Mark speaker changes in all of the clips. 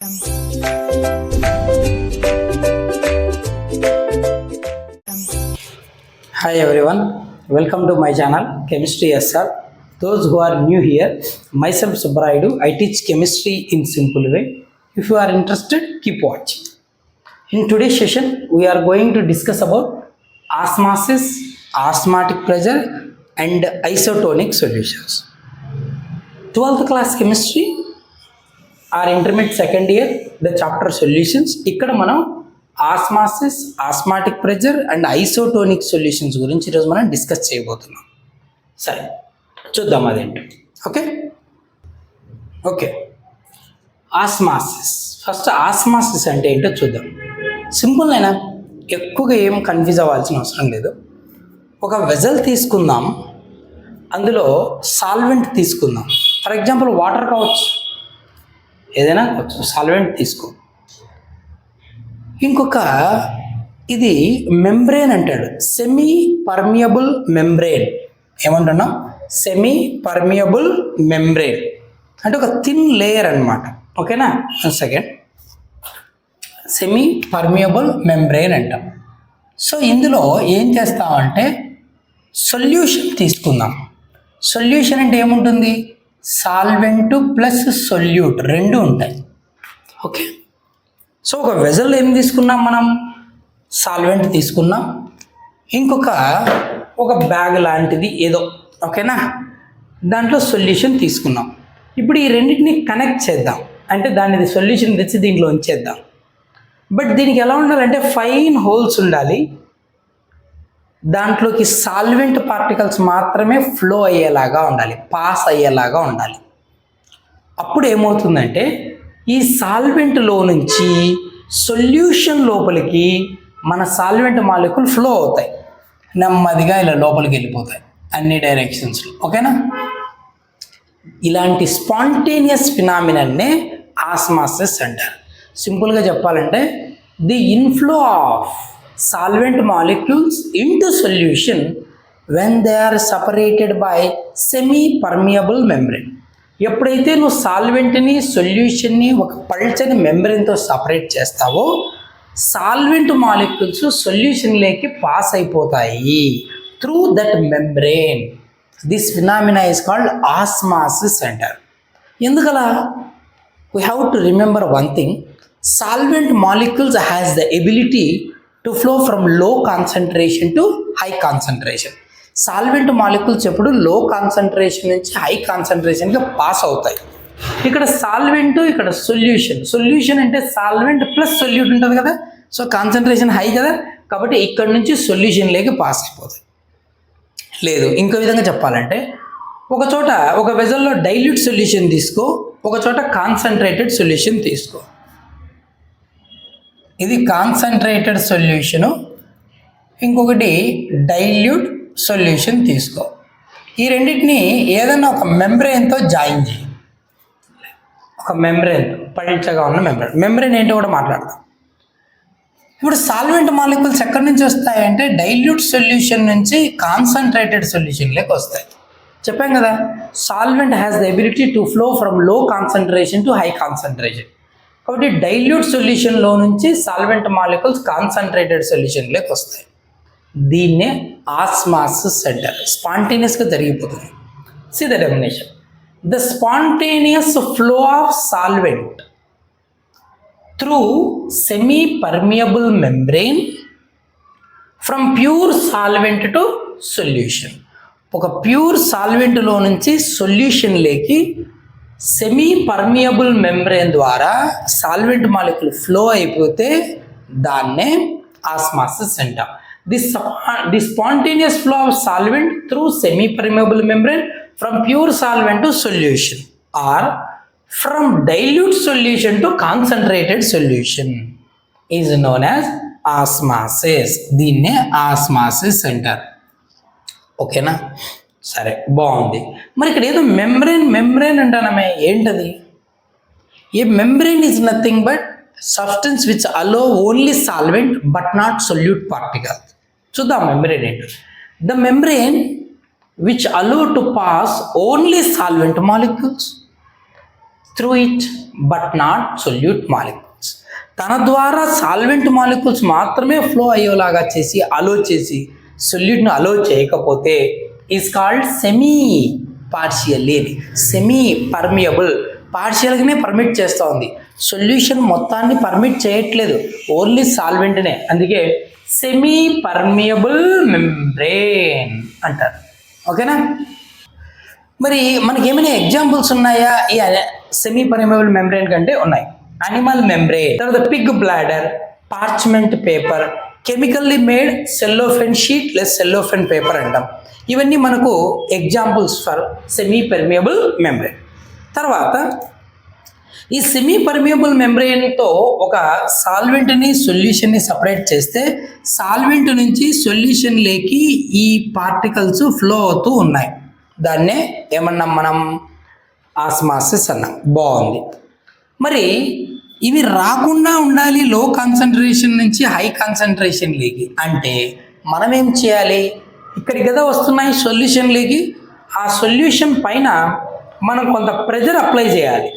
Speaker 1: Hi everyone, welcome to my channel Chemistry SR. Those who are new here, myself Subbarayudu, I teach chemistry in simple way. If you are interested, keep watching. In today's session, we are going to discuss about osmosis, osmotic pressure and isotonic solutions. 12th class chemistry or intermediate second year, the chapter solutions. ఇక్కడ మనం osmosis, osmotic pressure and isotonic solutions గురించి ఈరోజు మనం discuss చేయబోతున్నాం. సరే చూద్దాం అదేంటి. Okay osmosis. First osmosis అంటే ఏంటో చూద్దాం. సింపుల్ అయినా, ఎక్కువగా ఏం కన్ఫ్యూజ్ అవ్వాల్సిన అవసరం లేదు. ఒక వెజల్ తీసుకుందాం, అందులో సాల్వెంట్ తీసుకుందాం. ఫర్ ఎగ్జాంపుల్ వాటర్ కావచ్చు, ఏదైనా కావచ్చు, సాల్వెంట్ తీసుకో. ఇంకొక ఇది మెంబ్రేన్ అంటాడు, సెమీ పర్మియబుల్ మెంబ్రేన్. ఏమంటున్నాం? సెమీ పర్మియబుల్ మెంబ్రేన్ అంటే ఒక థిన్ లేయర్ అనమాట. ఓకేనా? సెకండ్ సెమీ పర్మియబుల్ మెంబ్రేన్ అంటాం. సో ఇందులో ఏం చేస్తామంటే సొల్యూషన్ తీసుకుందాం. సొల్యూషన్ అంటే ఏముంటుంది? సాల్వెంట్ ప్లస్ సొల్యూట్ రెండు ఉంటాయి. ఓకే, సో ఒక వెజల్ ఏం తీసుకున్నాం మనం? సాల్వెంట్ తీసుకున్నాం. ఇంకొక బ్యాగ్ లాంటిది ఏదో, ఓకేనా, దాంట్లో సొల్యూషన్ తీసుకున్నాం. ఇప్పుడు ఈ రెండింటిని కనెక్ట్ చేద్దాం, అంటే దానిది సొల్యూషన్ తెచ్చి దీంట్లో ఉంచేద్దాం. బట్ దీనికి ఎలా ఉండాలంటే ఫైన్ హోల్స్ ఉండాలి, దాంట్లోకి సాల్వెంట్ పార్టికల్స్ మాత్రమే ఫ్లో అయ్యేలాగా ఉండాలి, పాస్ అయ్యేలాగా ఉండాలి. అప్పుడు ఏమవుతుందంటే ఈ సాల్వెంట్లో నుంచి సొల్యూషన్ లోపలికి మన సాల్వెంట్ మాలిక్యూల్ ఫ్లో అవుతాయి, నెమ్మదిగా ఇలా లోపలికి వెళ్ళిపోతాయి అన్ని డైరెక్షన్స్లో. ఓకేనా? ఇలాంటి స్పాంటేనియస్ ఫినామినన్నే ఆస్మాసిస్ అంటారు. సింపుల్గా చెప్పాలంటే the inflow of solvent molecules into solution when they are separated by semi-permeable membrane. ఎప్పుడైతే నువ్వు సాల్వెంట్ని, సొల్యూషన్ని ఒక పల్చని మెంబ్రెయిన్తో సపరేట్ చేస్తావో సాల్వెంట్ మాలిక్యూల్స్ సొల్యూషన్లోకి పాస్ అయిపోతాయి through that membrane. This phenomena is called osmosis అంటారు. ఎందుకలా? We have to remember one thing, solvent molecules has the ability to flow from లో concentration to high concentration. Solvent molecules ఎప్పుడు లో concentration నుంచి high కాన్సన్ట్రేషన్గా pass అవుతాయి. ఇక్కడ solvent, ఇక్కడ solution. Solution అంటే సాల్వెంట్ ప్లస్ సొల్యూట్ ఉంటుంది కదా, సో కాన్సన్ట్రేషన్ హై కదా, కాబట్టి ఇక్కడ నుంచి సొల్యూషన్లోకి పాస్ అయిపోతాయి. లేదు, ఇంకో విధంగా చెప్పాలంటే ఒక చోట ఒక వెజల్లో డైల్యూట్ సొల్యూషన్ తీసుకో, ఒక చోట కాన్సన్ట్రేటెడ్ సొల్యూషన్ తీసుకో. ఇది కాన్సన్ట్రేటెడ్ సొల్యూషను, ఇంకొకటి డైల్యూట్ సొల్యూషన్ తీసుకో. ఈ రెండింటిని ఏదైనా ఒక మెంబ్రెయిన్తో జాయిన్ చేయి. ఒక మెంబ్రెయిన్తో, పల్చగా ఉన్న మెంబ్రెయిన్ ఏంటో కూడా మాట్లాడదాం. ఇప్పుడు సాల్వెంట్ మాలిక్యూల్స్ ఎక్కడి నుంచి వస్తాయంటే డైల్యూట్ సొల్యూషన్ నుంచి కాన్సన్ట్రేటెడ్ సొల్యూషన్లోకి వస్తాయి. చెప్పాం కదా, solvent has the ability to flow from లో కాన్సన్ట్రేషన్ టు హై కాన్సన్ట్రేషన్. కాబట్టి డైల్యూట్ సొల్యూషన్లో నుంచి సాల్వెంట్ మాలిక్యూల్స్ కాన్సన్ట్రేటెడ్ సొల్యూషన్లోకి వస్తాయి. దీన్నే ఆస్మాసిస్ అంటారు. స్పాంటేనియస్గా జరిగిపోతుంది. See the definition, the spontaneous flow of solvent through semi permeable membrane from pure solvent to solution. ఒక pure సాల్వెంట్లో నుంచి సొల్యూషన్లోకి సెమీ పర్మియబుల్ మెంబ్రెయిన్ ద్వారా సాల్వెంట్ మాలిక్యూల్ ఫ్లో అయిపోతే దాన్నే ఆస్మాసిస్ అంటాం. The spontaneous flow of solvent through semi permeable membrane from pure solvent to solution or from dilute solution to concentrated solution is known as osmosis. దీన్నే osmosis అంటారు. ఓకేనా? సరే, బాగుంది. మరి ఇక్కడ ఏదో మెంబ్రెయిన్ అంటానమే, ఏంటది? A membrane is nothing but substance which allow only solvent but not solute particle. చూద్దాం మెంబ్రెయిన్ ఏంటో. The membrane which allow to pass only solvent molecules through it but not solute molecules. తన ద్వారా solvent molecules మాత్రమే flow అయ్యేలాగా చేసి అలో చేసి సొల్యూట్ను allow చేయకపోతే is called semi partially. Semi permeable, పార్షియల్గానే పర్మిట్ చేస్తూ ఉంది, సొల్యూషన్ మొత్తాన్ని పర్మిట్ చేయట్లేదు, ఓన్లీ సాల్వెంట్నే. అందుకే సెమీ పర్మియబుల్ మెంబ్రేన్ అంటారు. ఓకేనా? మరి మనకి ఏమైనా ఎగ్జాంపుల్స్ ఉన్నాయా ఈ సెమీ పర్మియబుల్ మెంబ్రేన్ కంటే? ఉన్నాయి. అనిమల్ మెంబ్రేన్, తర్వాత pig bladder, parchment paper, chemically made cellophane sheet లేదా సెల్లోఫెన్ పేపర్ అంటాం. ఇవన్నీ మనకు examples for semi permeable membrane. తర్వాత ఈ సెమీ పర్మియబుల్ మెంబ్రేన్తో ఒక సాల్వెంట్ని సొల్యూషన్ని సపరేట్ చేస్తే సాల్వెంట్ నుంచి సొల్యూషన్లోకి ఈ పార్టికల్స్ ఫ్లో అవుతూ ఉన్నాయి. దాన్నే ఏమన్నాం మనం? ఆస్మాసిస్ అన్నాం. బాగుంది. మరి ఇవి రాకుండా ఉండాలి లో కాన్సన్ట్రేషన్ నుంచి హై కాన్సన్ట్రేషన్లోకి అంటే మనం ఏం చేయాలి? ఇక్కడికి కదా వస్తున్నాయి సొల్యూషన్లోకి, ఆ సొల్యూషన్ పైన మనం కొంత ప్రెజర్ అప్లై చేయాలి.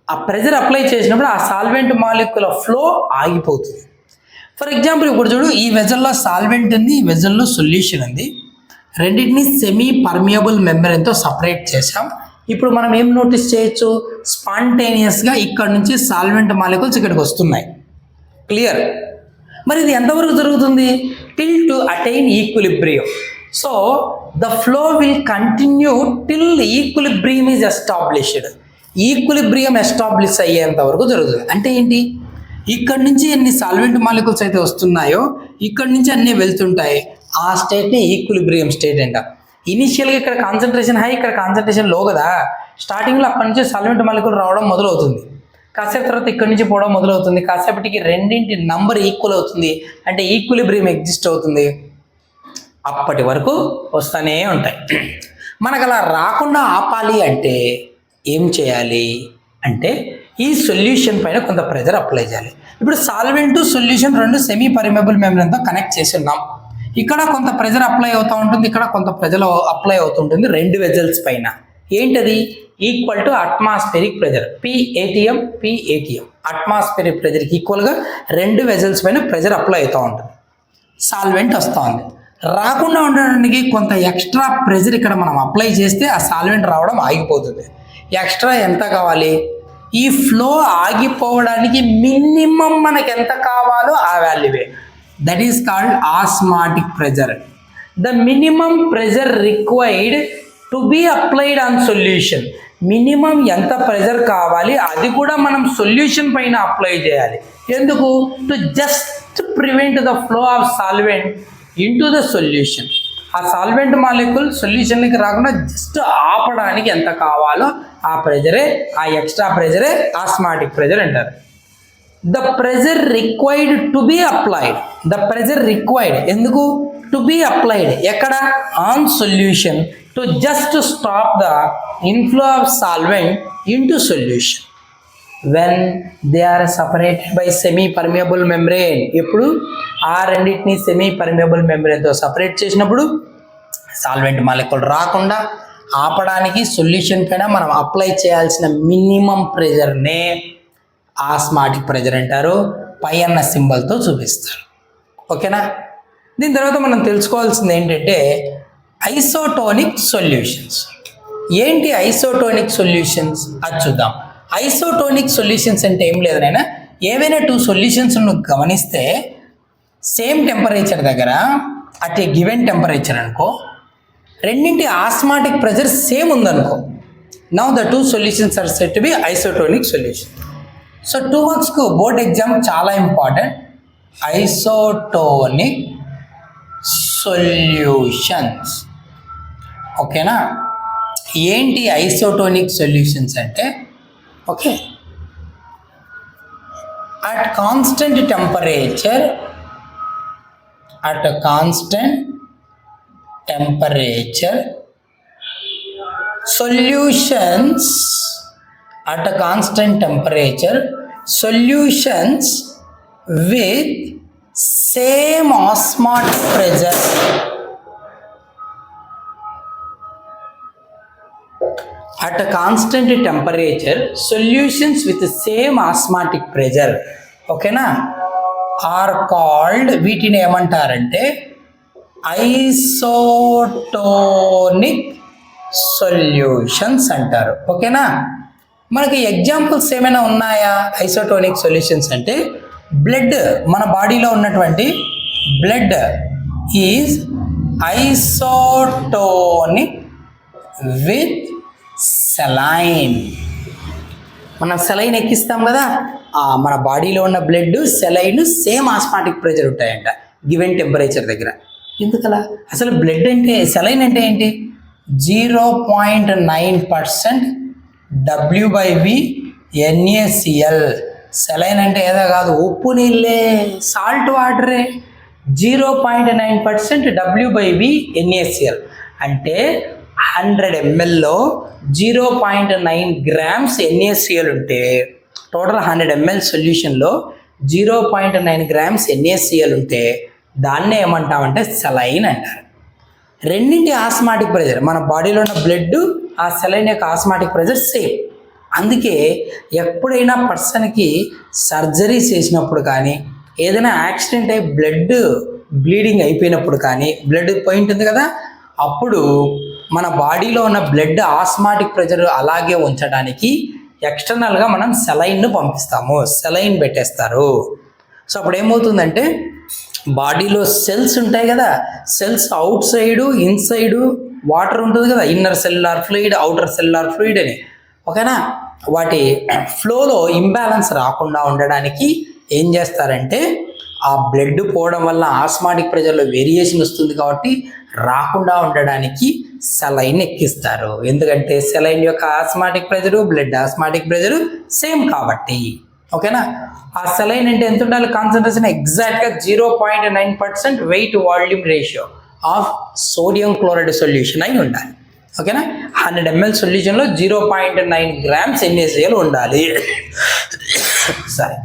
Speaker 1: ఆ ప్రెజర్ అప్లై చేసినప్పుడు ఆ సాల్వెంట్ మాలిక్యుల ఫ్లో ఆగిపోతుంది. ఫర్ ఎగ్జాంపుల్ ఇప్పుడు చూడు, ఈ వెజల్లో సాల్వెంట్ ఉంది, ఈ వెజల్లో సొల్యూషన్ ఉంది. రెండింటిని సెమీ పర్మియబుల్ మెంబ్రేన్తో సపరేట్ చేసాం. ఇప్పుడు మనం ఏం నోటీస్ చేయొచ్చు? స్పాంటేనియస్గా ఇక్కడ నుంచి సాల్వెంట్ మాలిక్యూల్స్ ఇక్కడికి వస్తున్నాయి. క్లియర్? మరి ఇది ఎంతవరకు జరుగుతుంది? Till to attain equilibrium. So the flow will continue till equilibrium is established. Equilibrium establish అయ్యేంత వరకు జరుగుతుంది. అంటే ఏంటి? ఇక్కడ నుంచి ఎన్ని సాల్వెంట్ మాలిక్యూల్స్ అయితే వస్తున్నాయో ఇక్కడ నుంచి అన్నీ వెళ్తుంటాయి. ఆ స్టేట్ని ఈక్విలిబ్రియం స్టేట్ అంట. ఇనిషియల్గా ఇక్కడ కాన్సన్ట్రేషన్ హై, ఇక్కడ కాన్సన్ట్రేషన్ లో కదా. స్టార్టింగ్లో అక్కడ నుంచి సాల్వెంట్ మాలిక్యూల్ రావడం మొదలవుతుంది, కాసేపు తర్వాత ఇక్కడ నుంచి పోవడం మొదలవుతుంది, కాసేపటికి రెండింటి నంబర్ ఈక్వల్ అవుతుంది, అంటే ఈక్విలిబ్రియం ఎగ్జిస్ట్ అవుతుంది. అప్పటి వరకు వస్తూనే ఉంటాయి. మనకు అలా రాకుండా ఆపాలి అంటే ఏం చేయాలి అంటే ఈ సొల్యూషన్ పైన కొంత ప్రెజర్ అప్లై చేయాలి. ఇప్పుడు సాల్వెంట్ సొల్యూషన్ రెండు సెమీ పర్మియబుల్ మెంబ్రేన్తో కనెక్ట్ చేసి ఉన్నాం. ఇక్కడ కొంత ప్రెజర్ అప్లై అవుతూ ఉంటుంది, ఇక్కడ కొంత ప్రెజర్ అప్లై అవుతుంటుంది రెండు వెజల్స్ పైన. ఏంటది? Equal to atmospheric pressure, PATM. Atmospheric ప్రెజర్కి ఈక్వల్గా రెండు వెజల్స్ పైన ప్రెజర్ అప్లై అవుతూ ఉంటుంది. సాల్వెంట్ వస్తూ ఉంది. రాకుండా ఉండడానికి కొంత ఎక్స్ట్రా ప్రెజర్ ఇక్కడ మనం అప్లై చేస్తే ఆ సాల్వెంట్ రావడం ఆగిపోతుంది. ఎక్స్ట్రా ఎంత కావాలి? ఈ ఫ్లో ఆగిపోవడానికి మినిమం మనకి ఎంత కావాలో ఆ వాల్యూవే. That is called osmotic pressure. The minimum pressure required to be applied on solution. Minimum ఎంత ప్రెజర్ కావాలి అది కూడా మనం సొల్యూషన్ పైన అప్లై చేయాలి. ఎందుకు? To just prevent the flow of solvent into the solution. ఆ సాల్వెంట్ మాలిక్యూల్ సొల్యూషన్కి రాకుండా జస్ట్ ఆపడానికి ఎంత కావాలో ఆ ప్రెజరే, ఆ ఎక్స్ట్రా ప్రెజరే ఆస్మాటిక్ ప్రెజర్ అంటారు. The pressure required to be applied. The pressure required ఎందుకు? టు బీ అప్లైడ్ ఎక్కడ? On solution to just stop the inflow of solvent into solution when they are separated by semi permeable membrane. ఎప్పుడు? ఆ రెండింటిని semi permeable మెంబ్రేన్తో separate చేసినప్పుడు solvent molecule రాకుండా ఆపడానికి solution పైన మనం అప్లై చేయాల్సిన మినిమం ప్రెజర్నే ఆస్మాటిక్ ప్రెజర్ అంటారు. పై అన్న సింబల్తో చూపిస్తారు. ఓకేనా? దీని తర్వాత మనం తెలుసుకోవాల్సింది ఏంటంటే ఐసోటోనిక్ సొల్యూషన్స్. ఏంటి ఐసోటోనిక్ సొల్యూషన్స్? అది చూద్దాం. ఐసోటోనిక్ సొల్యూషన్స్ అంటే ఏం లేదు నాయనా, ఏవైనా టూ సొల్యూషన్స్ నువ్వు గమనిస్తే సేమ్ టెంపరేచర్ దగ్గర అట్ ఏ గివెన్ టెంపరేచర్ అనుకో, రెండింటి ఆస్మాటిక్ ప్రెజర్ సేమ్ ఉందనుకో, now the two solutions are set to be isotonic solution. So 2 మార్క్స్కు బోర్డ్ ఎగ్జామ్ చాలా ఇంపార్టెంట్. Isotonic solutions. ఓకేనా? ఏంటి ఐసోటోనిక్ సొల్యూషన్స్ అంటే, okay, at constant temperature solutions at a constant temperature solutions with same osmotic pressure at a constant temperature solutions with the same osmotic pressure ఓకేనా are called, వీటిని ఏమంటారంటే isotonic solutions అంటారు. ఓకేనా, మనకి examples ఏమైనా ఉన్నాయా isotonic solutions అంటే? Blood, మన బాడీలో ఉన్నటువంటి blood is isotonic with saline. మనం సెలైన్ ఎక్కిస్తాం కదా, మన బాడీలో ఉన్న blood saline same osmotic pressure ఉంటాయంట గివెన్ టెంపరేచర్ దగ్గర. ఎందుకలా? అసలు బ్లడ్ అంటే, సెలైన్ అంటే ఏంటి? 0.9% W/V NaCl. సెలైన్ అంటే ఏదో కాదు, ఉప్పు నీళ్ళే, సాల్ట్ వాటరే. 0.9% W/V NaCl అంటే 100 mlలో 0.9 grams NaCl ఉంటే, టోటల్ 100 ml సొల్యూషన్లో 0.9 grams NaCl ఉంటే దాన్నే ఏమంటామంటే సెలైన్ అంటారు. రెండింటి ఆస్మాటిక్ ప్రెషర్, మన బాడీలో ఉన్న బ్లడ్ ఆ సెలైన్ యొక్క ఆస్మాటిక్ ప్రెషర్ సేమ్. అందుకే ఎప్పుడైనా పర్సన్కి సర్జరీ చేసినప్పుడు కానీ, ఏదైనా యాక్సిడెంట్ అయ్యి బ్లడ్ బ్లీడింగ్ అయిపోయినప్పుడు కానీ, బ్లడ్ పోయి ఉంటుంది కదా, అప్పుడు మన బాడీలో ఉన్న బ్లడ్ ఆస్మాటిక్ ప్రెషర్ అలాగే ఉంచడానికి ఎక్స్టర్నల్గా మనం సెలైన్ను పంపిస్తాము, సెలైన్ పెట్టేస్తారు. సో అప్పుడు ఏమవుతుందంటే బాడీలో సెల్స్ ఉంటాయి కదా, cells out side inside water ఉంటుంది కదా, inner cellular fluid outer cellular fluid అని. ఓకేనా, వాటి ఫ్లోలో ఇంబ్యాలెన్స్ రాకుండా ఉండడానికి ఏం చేస్తారంటే, ఆ బ్లడ్ పోవడం వల్ల ఆస్మాటిక్ ప్రెషర్లో వేరియేషన్ వస్తుంది కాబట్టి రాకుండా ఉండడానికి సెలైన్ ఎక్కిస్తారు. ఎందుకంటే సెలైన్ యొక్క osmotic pressure, blood osmotic pressure same కాబట్టి. ఓకేనా, ఆ సెలైన్ అంటే ఎంత ఉండాలి? కాన్సన్ట్రేషన్ ఎగ్జాక్ట్గా 0.9% weight volume ratio of sodium chloride solution అయి ఉండాలి. ఓకేనా, 100 ml సొల్యూషన్లో 0.9 grams NaCl ఉండాలి. సరే,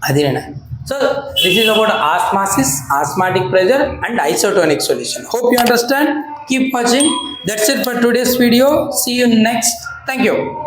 Speaker 1: అదేనా. So this is about osmosis, osmotic pressure and isotonic solution. Hope you understand. Keep watching. That's it for today's video. See you next. Thank you.